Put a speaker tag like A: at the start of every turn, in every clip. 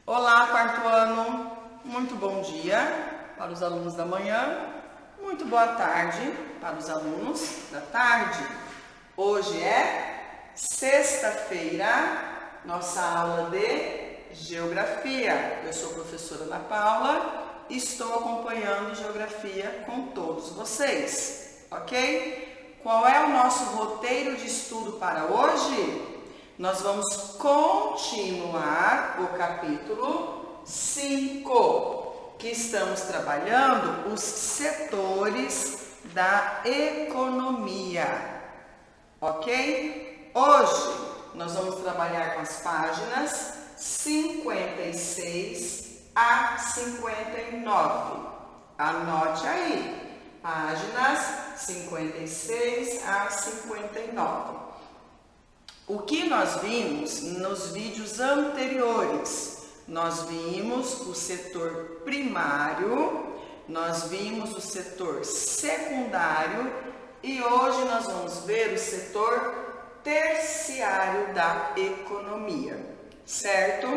A: Olá, quarto ano, muito bom dia para os alunos da manhã, muito boa tarde para os alunos da tarde. Hoje é sexta-feira, nossa aula de Geografia. Eu sou a professora Ana Paula e estou acompanhando Geografia com todos vocês, ok? Qual é o nosso roteiro de estudo para hoje? Nós vamos continuar o capítulo 5, que estamos trabalhando os setores da economia, ok? Hoje nós vamos trabalhar com as páginas 56 a 59. Anote aí, páginas 56 a 59. O que nós vimos nos vídeos anteriores? Nós vimos o setor primário, nós vimos o setor secundário e hoje nós vamos ver o setor terciário da economia, certo?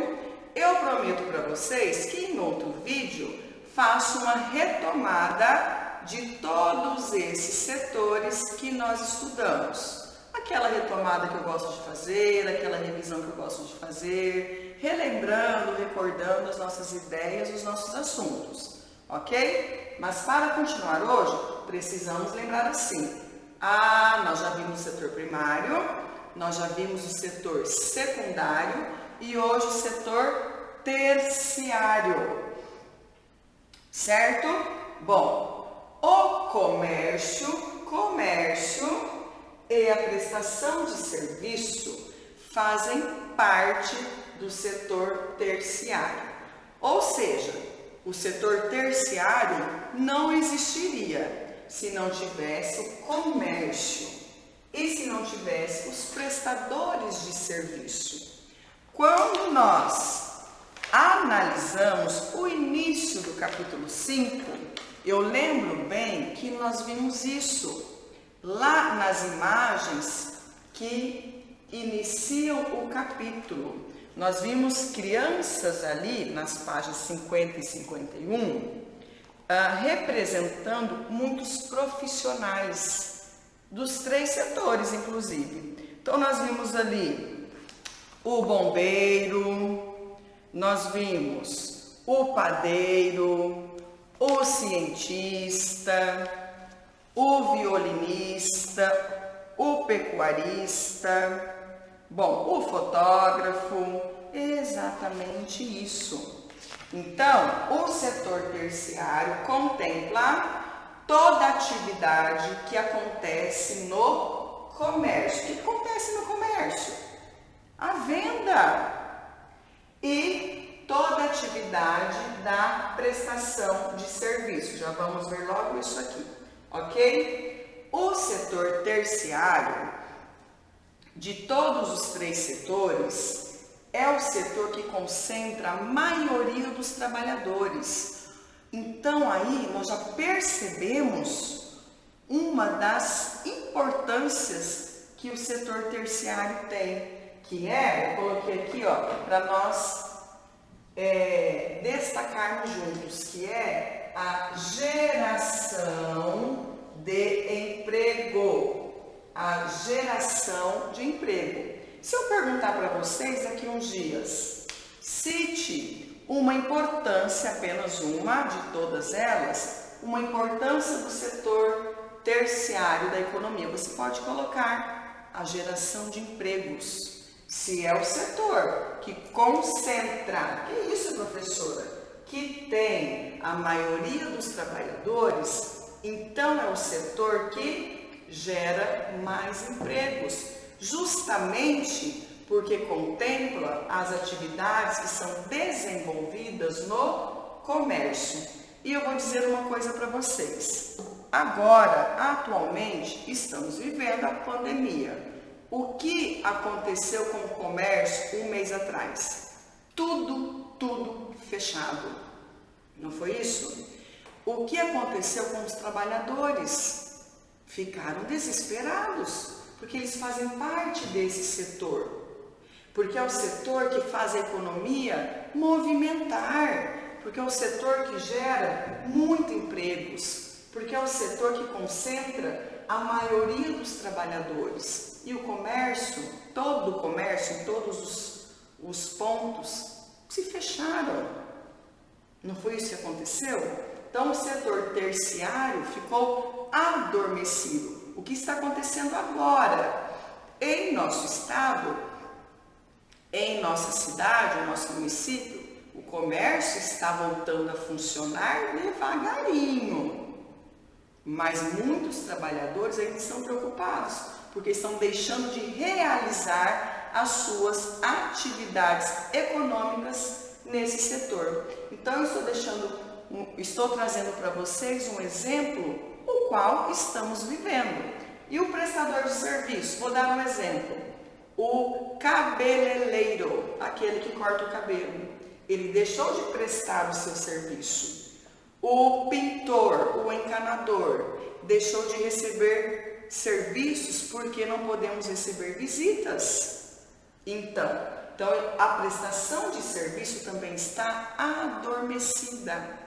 A: Eu prometo para vocês que em outro vídeo faço uma retomada de todos esses setores que nós estudamos. Aquela retomada que eu gosto de fazer, aquela revisão que eu gosto de fazer, relembrando, recordando as nossas ideias, os nossos assuntos, ok? Mas para continuar hoje, precisamos lembrar assim. Nós já vimos o setor primário, nós já vimos o setor secundário e hoje o setor terciário, certo? Bom, o comércio e a prestação de serviço fazem parte do setor terciário. Ou seja, o setor terciário não existiria se não tivesse o comércio e se não tivesse os prestadores de serviço. Quando nós analisamos o início do capítulo 5, eu lembro bem que nós vimos isso lá nas imagens que iniciam o capítulo. Nós vimos crianças ali nas páginas 50 e 51 representando muitos profissionais dos três setores, inclusive. Então nós vimos ali o bombeiro, nós vimos o padeiro, o cientista, o violinista, o pecuarista, bom, o fotógrafo, exatamente isso. Então, o setor terciário contempla toda a atividade que acontece no comércio. O que acontece no comércio? A venda e toda a atividade da prestação de serviço. Já vamos ver logo isso aqui. Ok? O setor terciário, de todos os três setores, é o setor que concentra a maioria dos trabalhadores. Então, aí nós já percebemos uma das importâncias que o setor terciário tem, que é, eu coloquei aqui, para nós destacarmos juntos, que é a geração de emprego. A geração de emprego. Se eu perguntar para vocês daqui uns dias, cite uma importância, apenas uma de todas elas, uma importância do setor terciário da economia. Você pode colocar a geração de empregos. Se é o setor que concentra, que isso, professora? Que tem a maioria dos trabalhadores, então é o setor que gera mais empregos, justamente porque contempla as atividades que são desenvolvidas no comércio. E eu vou dizer uma coisa para vocês. Agora, atualmente, estamos vivendo a pandemia. O que aconteceu com o comércio um mês atrás? Tudo fechado. Não foi isso? O que aconteceu com os trabalhadores? Ficaram desesperados, porque eles fazem parte desse setor. porque é o setor que faz a economia movimentar, porque é o setor que gera muitos empregos, porque é o setor que concentra a maioria dos trabalhadores. E o comércio, todo o comércio, em todos os pontos, se fecharam. Não foi isso que aconteceu? Então, o setor terciário ficou adormecido. O que está acontecendo agora? Em nosso estado, em nossa cidade, no nosso município, o comércio está voltando a funcionar devagarinho. Mas muitos trabalhadores ainda estão preocupados, porque estão deixando de realizar as suas atividades econômicas nesse setor. Então, eu estou trazendo para vocês um exemplo, o qual estamos vivendo. E o prestador de serviço, vou dar um exemplo. O cabeleireiro, aquele que corta o cabelo, ele deixou de prestar o seu serviço. O pintor, o encanador, deixou de receber serviços porque não podemos receber visitas. Então, a prestação de serviço também está adormecida.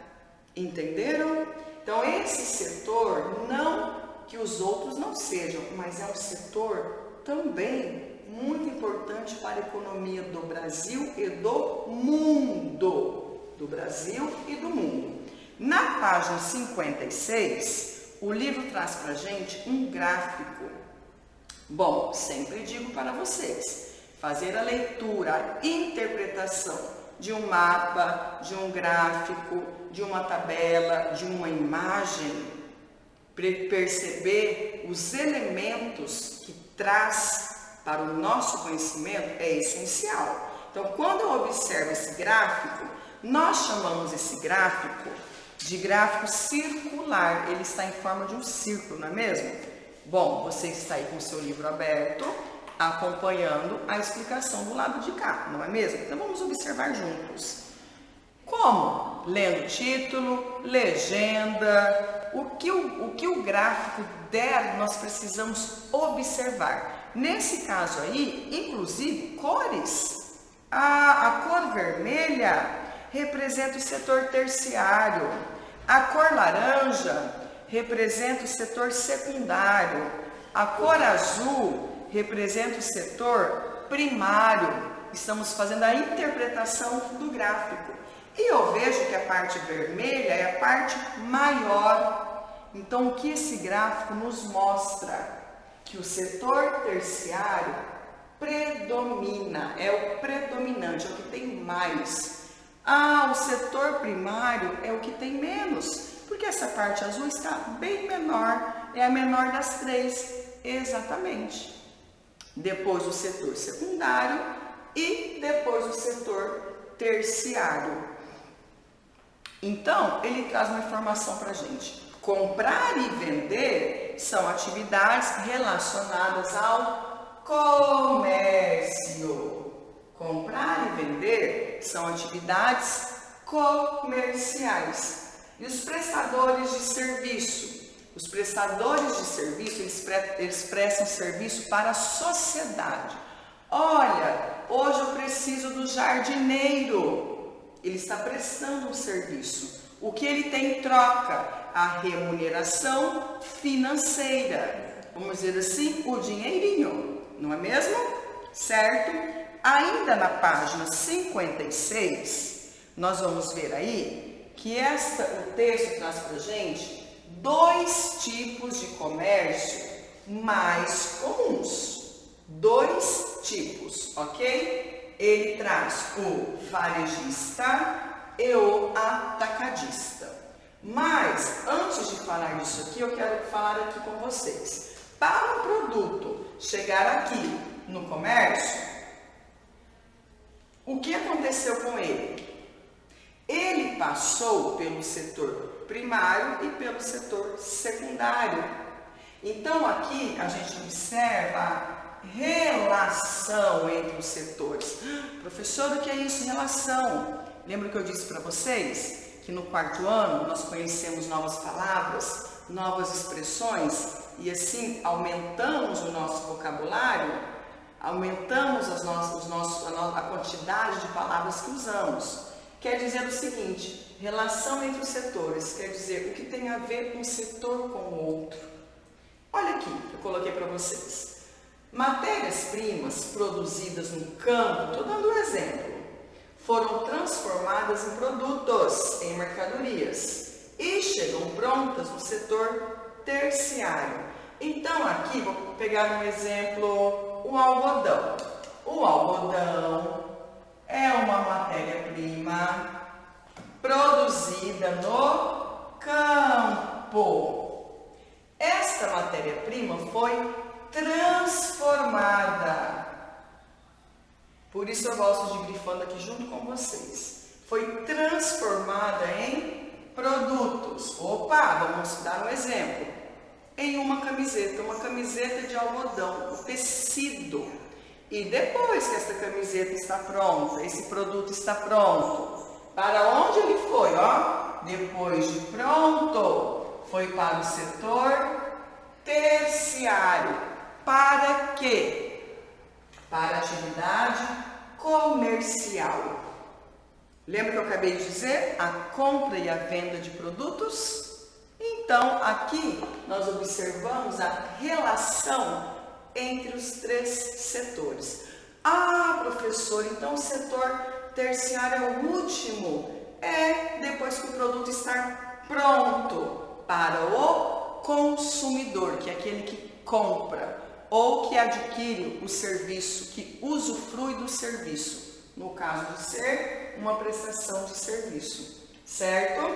A: Entenderam? Então, esse setor, não que os outros não sejam, mas é um setor também muito importante para a economia do Brasil e do mundo. Do Brasil e do mundo. Na página 56, o livro traz para a gente um gráfico. Bom, sempre digo para vocês, fazer a leitura, a interpretação de um mapa, de um gráfico, de uma tabela, de uma imagem, perceber os elementos que traz para o nosso conhecimento é essencial. Então, quando eu observo esse gráfico, nós chamamos esse gráfico de gráfico circular. Ele está em forma de um círculo, não é mesmo? Bom, você está aí com o seu livro aberto, acompanhando a explicação do lado de cá, não é mesmo? Então, vamos observar juntos. Como? Lendo o título, legenda, o que o gráfico der, nós precisamos observar. Nesse caso aí, inclusive, cores. A cor vermelha representa o setor terciário. A cor laranja representa o setor secundário. A cor azul representa o setor primário. Estamos fazendo a interpretação do gráfico. E eu vejo que a parte vermelha é a parte maior. Então, o que esse gráfico nos mostra? Que o setor terciário predomina, é o predominante, é o que tem mais. O setor primário é o que tem menos, porque essa parte azul está bem menor, é a menor das três, exatamente. Depois o setor secundário e depois o setor terciário. Então, ele traz uma informação para a gente. Comprar e vender são atividades relacionadas ao comércio. Comprar e vender são atividades comerciais. E os prestadores de serviço? Os prestadores de serviço, eles prestam serviço para a sociedade. Olha, hoje eu preciso do jardineiro. Ele está prestando um serviço. O que ele tem em troca? A remuneração financeira. Vamos dizer assim, o dinheirinho, não é mesmo? Certo? Ainda na página 56, nós vamos ver aí que o texto traz para a gente 2 tipos de comércio mais comuns. 2 tipos, ok? Ele traz o varejista e o atacadista. Mas, antes de falar disso aqui, eu quero falar aqui com vocês. Para um produto chegar aqui no comércio, o que aconteceu com ele? Ele passou pelo setor primário e pelo setor secundário. Então, aqui a gente observa a relação entre os setores. Professor, o que é isso, relação? Lembra que eu disse para vocês que no 4º ano nós conhecemos novas palavras, novas expressões e assim aumentamos o nosso vocabulário? aumentamos a quantidade de palavras que usamos. Quer dizer o seguinte, relação entre os setores, quer dizer o que tem a ver um setor com o outro. Olha aqui, eu coloquei para vocês. Matérias-primas produzidas no campo, estou dando um exemplo, foram transformadas em produtos, em mercadorias, e chegam prontas no setor terciário. Então aqui, vou pegar um exemplo, o algodão. O algodão é uma matéria-prima produzida no campo. Esta matéria-prima foi transformada. Por isso eu gosto de grifando aqui junto com vocês. Foi transformada em produtos. Opa, vamos dar um exemplo. Em uma camiseta de algodão, o tecido. E depois que essa camiseta está pronta, esse produto está pronto, para onde ele foi? Ó, depois de pronto, foi para o setor terciário. Para quê? Para atividade comercial. Lembra que eu acabei de dizer? A compra e a venda de produtos? Então, aqui nós observamos a relação entre os três setores. Ah, professor, então o setor terciário é o último? É depois que o produto está pronto para o consumidor, que é aquele que compra ou que adquire o serviço, que usufrui do serviço, no caso de ser uma prestação de serviço, certo?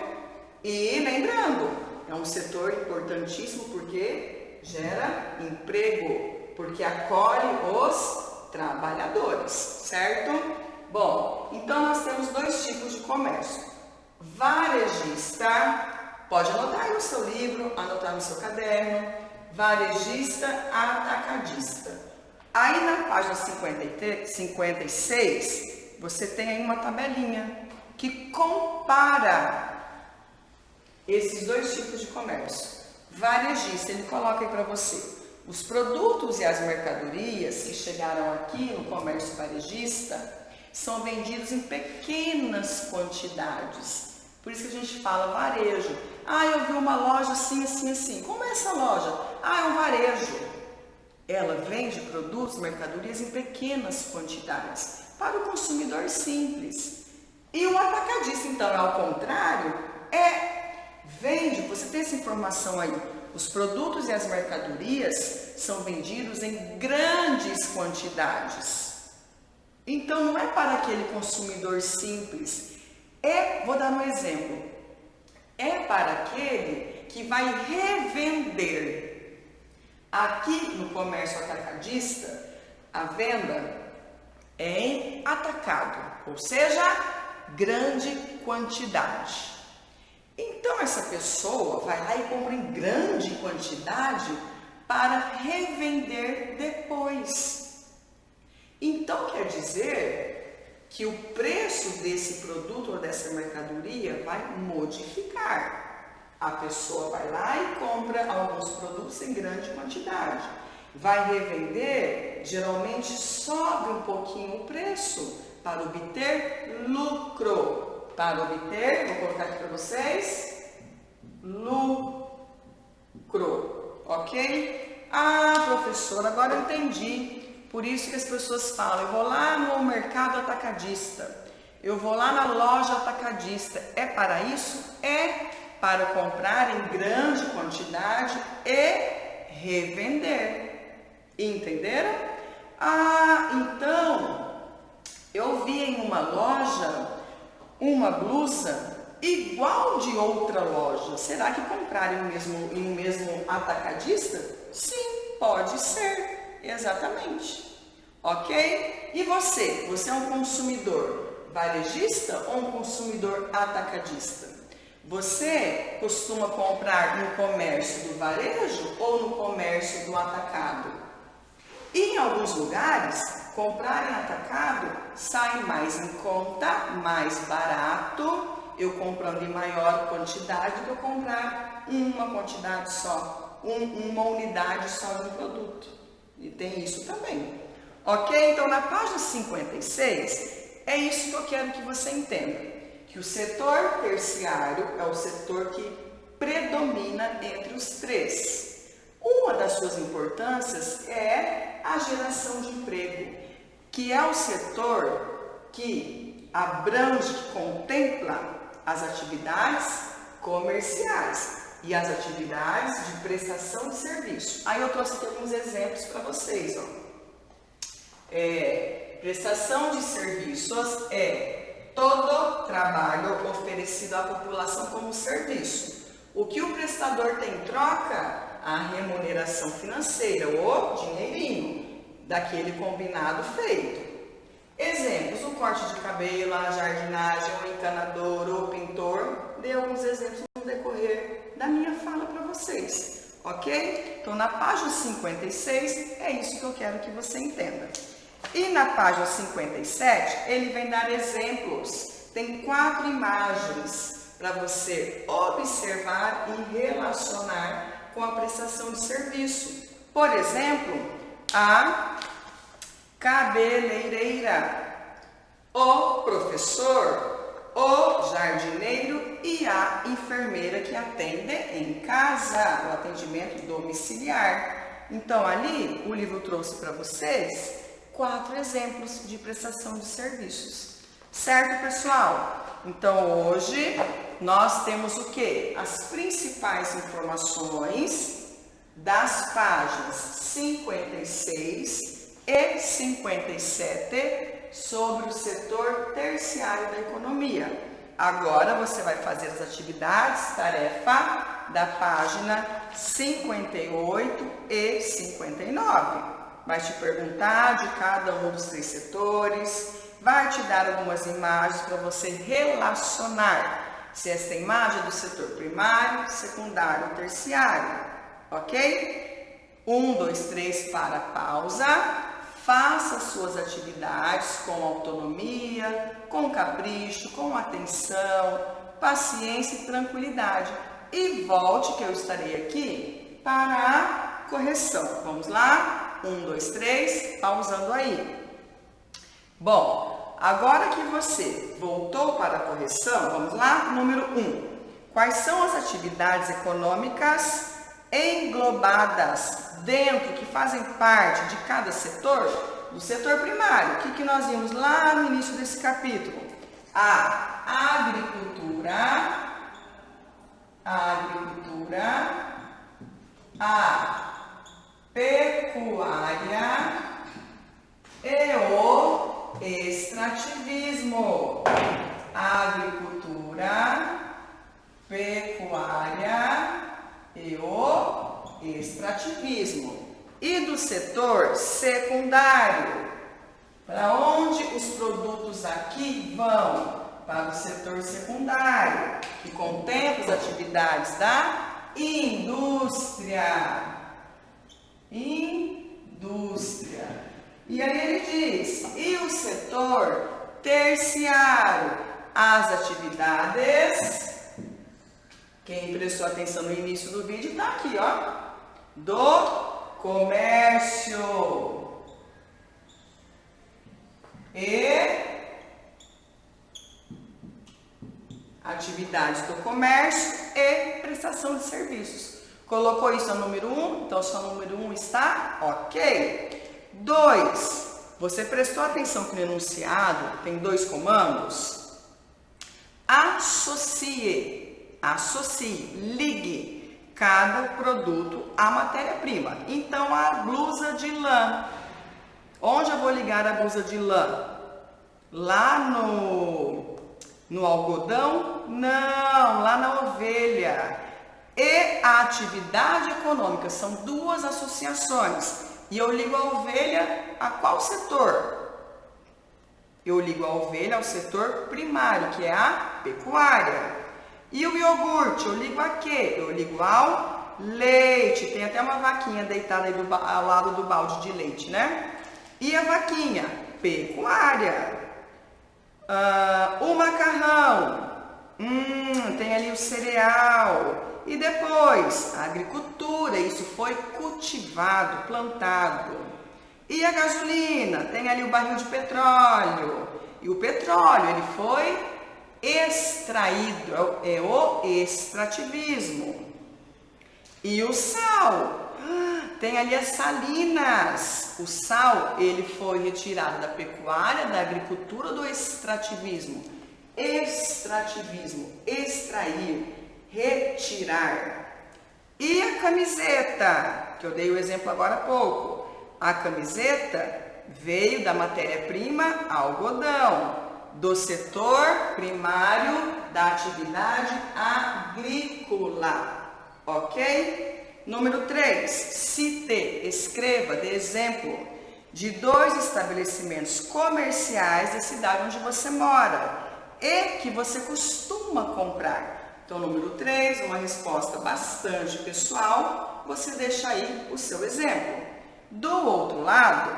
A: E lembrando, é um setor importantíssimo porque gera emprego, porque acolhe os trabalhadores, certo? Bom, então nós temos dois tipos de comércio. Varejista, pode anotar aí no seu livro, anotar no seu caderno, varejista, atacadista. Aí na página 56, você tem aí uma tabelinha que compara esses dois tipos de comércio. Varejista, ele coloca aí para você os produtos e as mercadorias que chegaram aqui no comércio varejista são vendidos em pequenas quantidades. Por isso que a gente fala varejo. Ah, eu vi uma loja assim, assim, assim. Como é essa loja? Ah, é um varejo. Ela vende produtos, mercadorias em pequenas quantidades para o consumidor simples. E o atacadista, então, é ao contrário, vende, você tem essa informação aí, os produtos e as mercadorias são vendidos em grandes quantidades. Então, não é para aquele consumidor simples, vou dar um exemplo, é para aquele que vai revender. Aqui no comércio atacadista, a venda é em atacado, ou seja, grande quantidade. Então essa pessoa vai lá e compra em grande quantidade para revender depois. Então quer dizer que o preço desse produto ou dessa mercadoria vai modificar. A pessoa vai lá e compra alguns produtos em grande quantidade. Vai revender, geralmente sobe um pouquinho o preço para obter lucro. Para obter, vou colocar aqui para vocês, lucro, ok? Ah, professora, agora eu entendi. Por isso que as pessoas falam, eu vou lá no mercado atacadista, eu vou lá na loja atacadista. É para isso? É para comprar em grande quantidade e revender. Entenderam? Ah, então, eu vi em uma loja uma blusa igual de outra loja. Será que compraram em um mesmo atacadista? Sim, pode ser. Exatamente. Ok? E você? Você é um consumidor varejista ou um consumidor atacadista? Você costuma comprar no comércio do varejo ou no comércio do atacado? E em alguns lugares, comprar em atacado sai mais em conta, mais barato, eu comprando em maior quantidade do que eu comprar uma quantidade só, uma unidade só de um produto. E tem isso também. Ok? Então, na página 56, é isso que eu quero que você entenda. Que o setor terciário é o setor que predomina entre os três. Uma das suas importâncias é a geração de emprego, que é o setor que abrange, que contempla as atividades comerciais e as atividades de prestação de serviço. Aí eu trouxe aqui alguns exemplos para vocês. Prestação de serviços é todo trabalho oferecido à população como serviço. O que o prestador tem em troca? A remuneração financeira, o dinheirinho daquele combinado feito. Exemplos: o corte de cabelo, a jardinagem, o encanador, o pintor. Dei alguns exemplos no decorrer da minha fala para vocês, ok? Então, na página 56, é isso que eu quero que você entenda. E na página 57, ele vem dar exemplos. Tem 4 imagens para você observar e relacionar com a prestação de serviço. Por exemplo, a cabeleireira, o professor, o jardineiro e a enfermeira que atende em casa, o atendimento domiciliar. Então, ali, o livro trouxe para vocês 4 exemplos de prestação de serviços. Certo, pessoal? Então, hoje, nós temos o quê? As principais informações das páginas 56 e 57 sobre o setor terciário da economia. Agora você vai fazer as atividades, tarefa da página 58 e 59. Vai te perguntar de cada um dos 3 setores, vai te dar algumas imagens para você relacionar se esta imagem é do setor primário, secundário ou terciário, ok? 1, 2, 3, para pausa. Faça suas atividades com autonomia, com capricho, com atenção, paciência e tranquilidade. E volte que eu estarei aqui para a correção. Vamos lá? 1, 2, 3, pausando aí. Bom, agora que você voltou para a correção, vamos lá? Número 1. Quais são as atividades econômicas englobadas dentro, que fazem parte de cada setor? Do setor primário. O que nós vimos lá no início desse capítulo? A agricultura, a pecuária e o extrativismo. Agricultura, pecuária e o extrativismo. E do setor secundário, para onde os produtos aqui vão? Para o setor secundário, que contempla as atividades da indústria. E aí ele diz, e o setor terciário? As atividades, quem prestou atenção no início do vídeo está aqui, ó, do comércio e atividades do comércio e prestação de serviços. Colocou isso no número 1, então só o número 1 está ok. 2, você prestou atenção que no enunciado tem 2 comandos? Associe, ligue cada produto à matéria-prima. Então, a blusa de lã. Onde eu vou ligar a blusa de lã? Lá no algodão? Não, lá na ovelha. E a atividade econômica, são 2 associações. E eu ligo a ovelha a qual setor? Eu ligo a ovelha ao setor primário, que é a pecuária. E o iogurte, eu ligo a quê? Eu ligo ao leite. Tem até uma vaquinha deitada aí ao lado do balde de leite, né? E a vaquinha? Pecuária. O macarrão. Tem ali o cereal. E depois, a agricultura. Isso foi cultivado, plantado. E a gasolina? Tem ali o barril de petróleo. E o petróleo, ele foi extraído, é o extrativismo. E o sal? Tem ali as salinas. O sal, ele foi retirado da pecuária, da agricultura, do extrativismo. Extrativismo, extrair, retirar. E a camiseta, que eu dei o exemplo agora há pouco. A camiseta veio da matéria-prima algodão, do setor primário da atividade agrícola, ok? Número 3, cite, escreva, dê exemplo de 2 estabelecimentos comerciais da cidade onde você mora e que você costuma comprar. Então, número 3, uma resposta bastante pessoal, você deixa aí o seu exemplo. Do outro lado,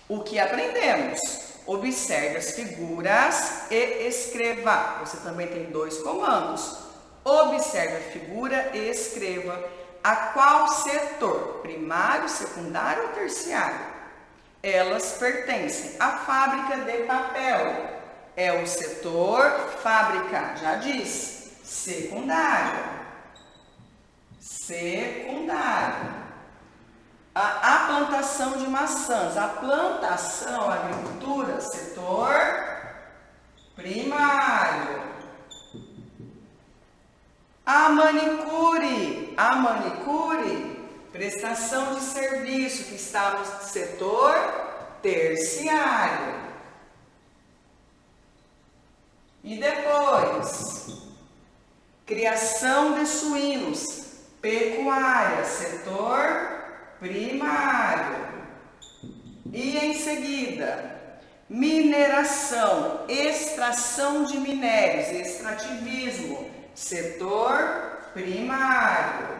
A: o que aprendemos? Observe as figuras e escreva. Você também tem 2 comandos. Observe a figura e escreva a qual setor, primário, secundário ou terciário, elas pertencem. A fábrica de papel é o setor fábrica, já diz, secundário. Secundário. A plantação de maçãs, a plantação, a agricultura, setor primário. A manicure, prestação de serviço, que está no setor terciário. E depois, criação de suínos, pecuária, setor primário. E em seguida, mineração, extração de minérios, extrativismo, setor primário.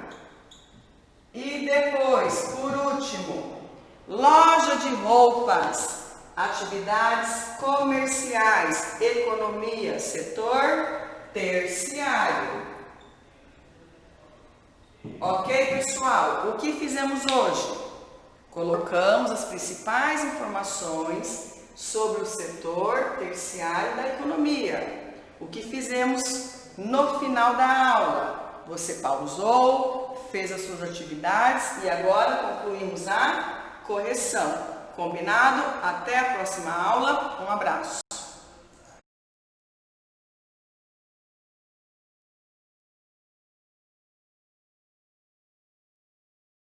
A: E depois, por último, loja de roupas, atividades comerciais, economia, setor terciário. Ok, pessoal? O que fizemos hoje? Colocamos as principais informações sobre o setor terciário da economia. O que fizemos no final da aula? Você pausou, fez as suas atividades e agora concluímos a correção. Combinado? Até a próxima aula. Um abraço.